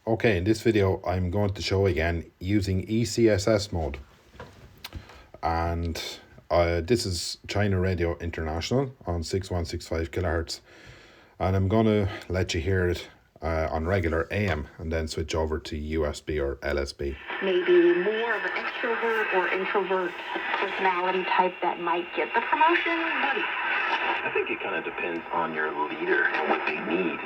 Okay, in this video I'm going to show again using ECSS mode, and this is China Radio International on 6165 kilohertz, and I'm going to let you hear it on regular AM and then switch over to USB or LSB. Maybe more of an extrovert or introvert personality type that might get the promotion. I think it kind of depends on your leader and what they need.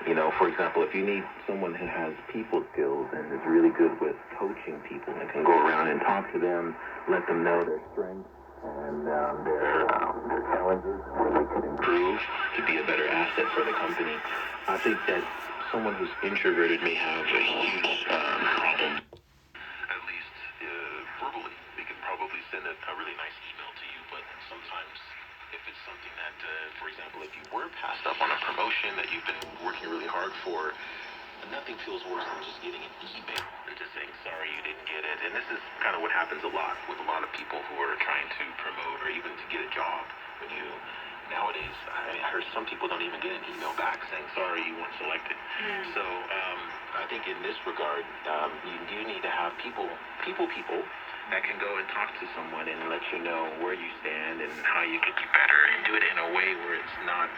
You know, for example, if you need someone who has people skills and is really good with coaching people and can go around and talk to them, let them know their strengths and their challenges and where they could improve to be a better asset for the company. I think that someone who's introverted may have a huge problem. At least verbally, they could probably send a really nice email to you, but sometimes if it's something that, for example, if you were passed up on a promotion that you've been working really hard for, nothing feels worse than just getting an email and just saying, sorry, you didn't get it. And this is kind of what happens a lot with a lot of people who are trying to promote or even to get a job. Nowadays, I heard some people don't even get an email back saying, sorry, you weren't selected. So I think in this regard, you do need to have people that can go and talk to someone and let you know where you stand and how you could do better, and do it in a way where it's not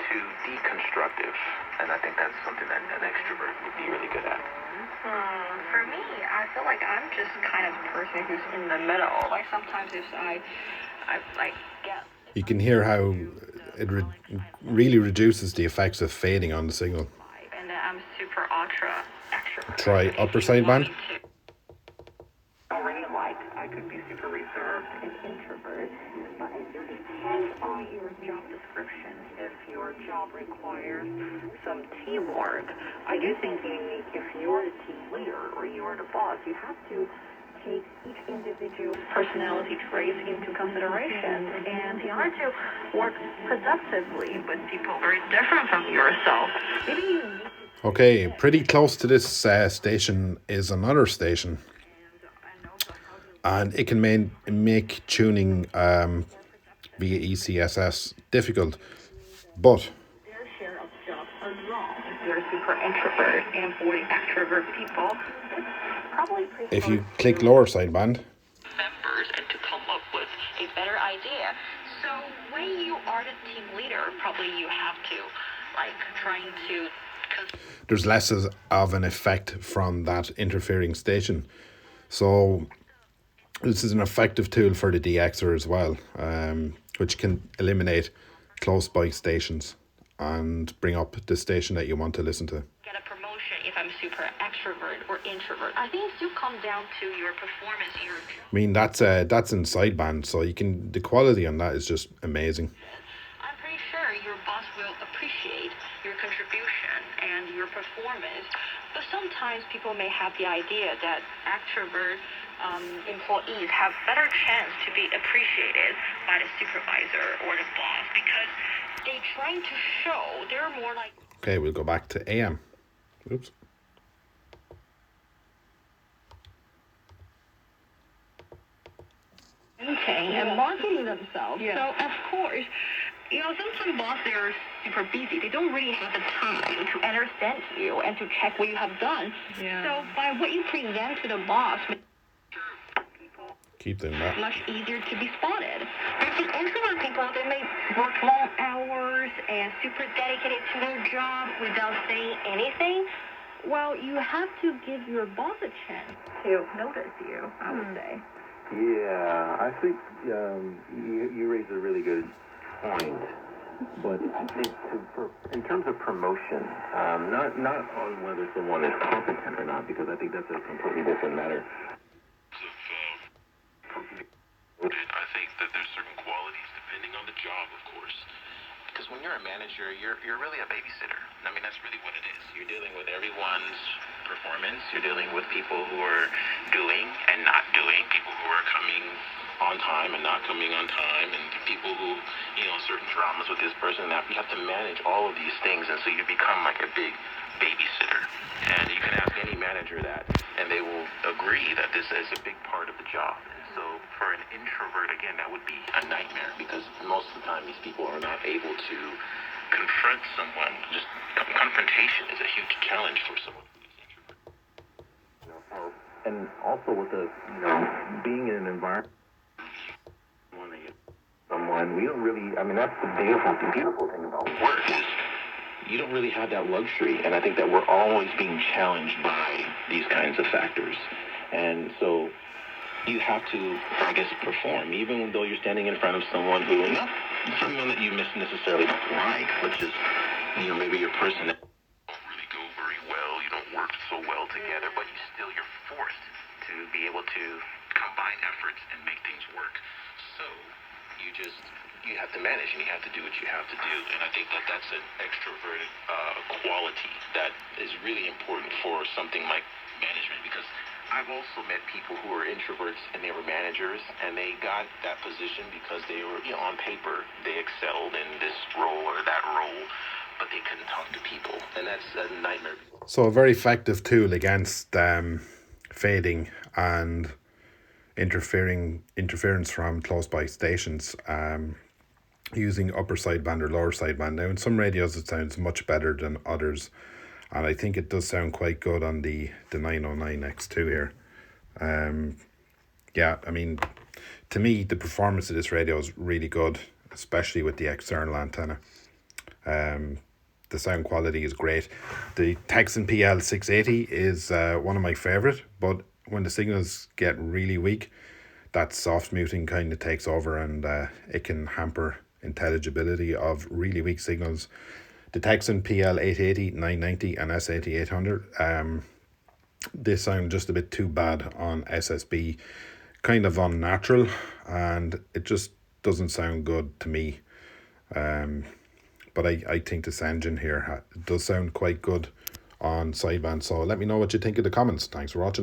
too deconstructive. And I think that's something that an extrovert would be really good at. For me, I feel like I'm just kind of the person who's in the middle. Like sometimes if I get... You can hear how it really reduces the effects of fading on the signal. And then I'm super ultra extrovert. Try upper sideband. Already I could be super reserved and introvert, but it depends on your job description. If your job requires some teamwork, I do think if you're the team leader or you're the boss, you have to take each individual personality traits into consideration, and in order to work productively with people very different from yourself, maybe you need to... Okay, pretty close to this station is another station, and it can make tuning via ECSS difficult, but their share of jobs are wrong. If you're super introvert, and for the extrovert people, probably if you click lower sideband, members and to come up with a better idea. So when you are the team leader, probably you have to trying to... there's less of an effect from that interfering station. So this is an effective tool for the DXer as well, which can eliminate close by stations and bring up the station that you want to listen to. Get a promotion if I'm super extrovert or introvert. I think it still comes down to your performance. I mean, that's in sideband, so the quality on that is just amazing. I'm pretty sure your boss will appreciate your contribution and your performance, but sometimes people may have the idea that extrovert employees have better chance to be appreciated by the supervisor or the boss because they're trying to show they're more like... Okay, we'll go back to AM. Oops. And marketing themselves. Yeah. So, of course, sometimes bosses are super busy. They don't really have the time to understand you and to check what you have done. Yeah. So, by what you present to the boss, keep doing that. Much easier to be spotted. But the introvert people, they may work long hours and super dedicated to their job without saying anything. Well, you have to give your boss a chance to notice you, I would say. Yeah, I think you raised a really good point. But I think in terms of promotion, not on whether someone is competent or not, because I think that's a completely different matter. I think that there's certain qualities depending on the job, of course. Because when you're a manager, you're really a babysitter. I mean, that's really what it is. You're dealing with everyone's performance. You're dealing with people who are doing and not doing, people who are coming on time and not coming on time, and people who, certain dramas with this person. You have to manage all of these things, and so you become like a big babysitter. And you can ask any manager that, and they will agree that this is a big part of the job. So for an introvert, again, that would be a nightmare because most of the time these people are not able to confront someone. Just confrontation is a huge challenge for someone who's introverted. And also with the, being in an environment, someone, we don't really, that's the beautiful thing about work is you don't really have that luxury. And I think that we're always being challenged by these kinds of factors. And so you have to, I guess, perform, even though you're standing in front of someone who, not someone that you necessarily don't like, but just, maybe your person that don't really go very well, you don't work so well together, but you're forced to be able to combine efforts and make things work. So you have to manage and you have to do what you have to do. And I think that that's an extroverted quality that is really important for something like management, because I've also met people who were introverts and they were managers, and they got that position because they were, on paper, they excelled in this role or that role, but they couldn't talk to people, and that's a nightmare. So a very effective tool against fading and interference from close by stations, using upper sideband or lower sideband. Now in some radios it sounds much better than others, and I think it does sound quite good on the 909X2 here. To me the performance of this radio is really good, especially with the external antenna. The sound quality is great. The Texan PL680 is one of my favorite, but when the signals get really weak, that soft muting kind of takes over, and it can hamper intelligibility of really weak signals. The Texan PL880, 990 and S8800, they sound just a bit too bad on SSB, kind of unnatural, and it just doesn't sound good to me. But I think the Sangean here does sound quite good on sideband. So let me know what you think in the comments. Thanks for watching.